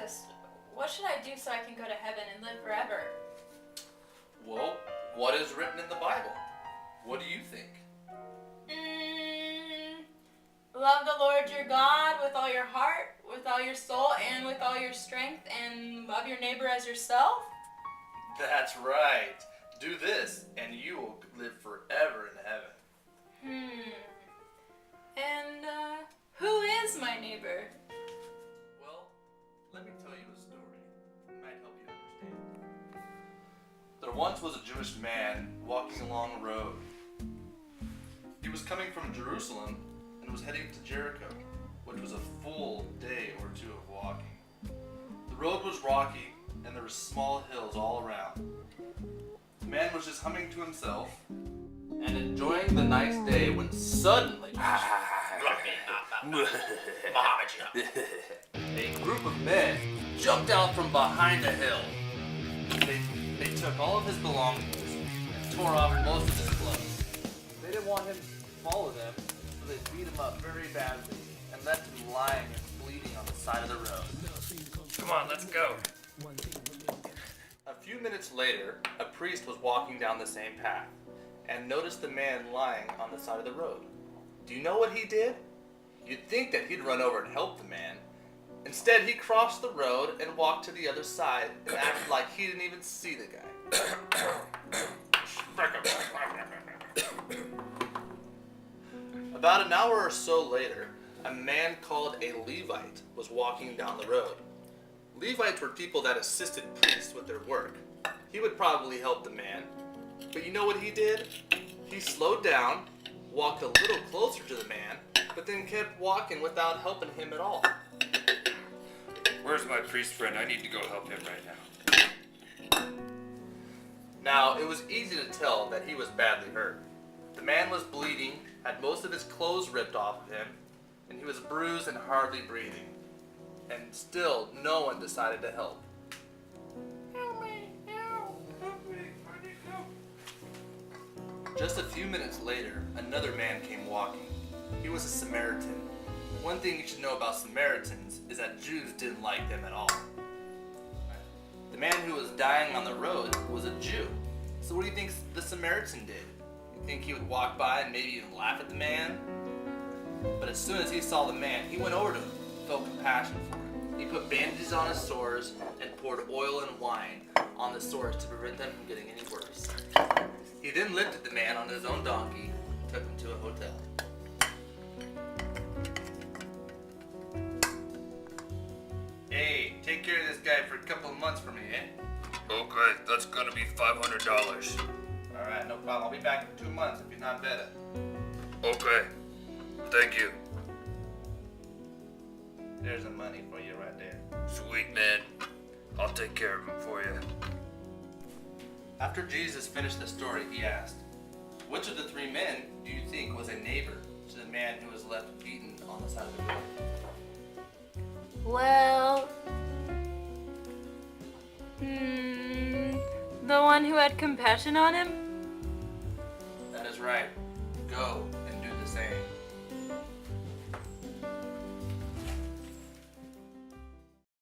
Jesus, what should I do so I can go to heaven and live forever? Well, what is written in the Bible? What do you think? Love the Lord your God with all your heart, with all your soul, and with all your strength, and love your neighbor as yourself? That's right. Do this, and you will live forever in heaven. And, who is my neighbor? Well, let me tell you a story. It might help you understand. There once was a Jewish man walking along a road. He was coming from Jerusalem and was heading to Jericho, which was a full day or two of walking. The road was rocky and there were small hills all around. The man was just humming to himself and enjoying the nice day when suddenly a group of men jumped out from behind a hill. They took all of his belongings and tore off most of his clothes. They didn't want him to follow them, so they beat him up very badly and left him lying and bleeding on the side of the road. Come on, let's go. A few minutes later, a priest was walking down the same path and noticed the man lying on the side of the road. Do you know what he did? You'd think that he'd run over and help the man. Instead, he crossed the road and walked to the other side and acted like he didn't even see the guy. About an hour or so later, a man called a Levite was walking down the road. Levites were people that assisted priests with their work. He would probably help the man. But you know what he did? He slowed down, walked a little closer to the man, but then kept walking without helping him at all. Where's my priest friend? I need to go help him right now. Now, it was easy to tell that he was badly hurt. The man was bleeding, had most of his clothes ripped off of him, and he was bruised and hardly breathing. And still, no one decided to help. Help me, help me, I need help. Just a few minutes later, another man came walking. He was a Samaritan. One thing you should know about Samaritans is that Jews didn't like them at all. The man who was dying on the road was a Jew. So what do you think the Samaritan did? You think he would walk by and maybe even laugh at the man? But as soon as he saw the man, he went over to him, felt compassion for him. He put bandages on his sores and poured oil and wine on the sores to prevent them from getting any worse. He then lifted the man on his own donkey and took him to a hotel. Hey, take care of this guy for a couple of months for me, eh? Okay, that's gonna be $500. Alright, no problem. I'll be back in 2 months if you're not better. Okay, thank you. There's the money for you right there. Sweet man, I'll take care of him for you. After Jesus finished the story, he asked, which of the 3 men do you think was a neighbor to the man who was left beaten on the side of the road? Well, the one who had compassion on him? That is right. Go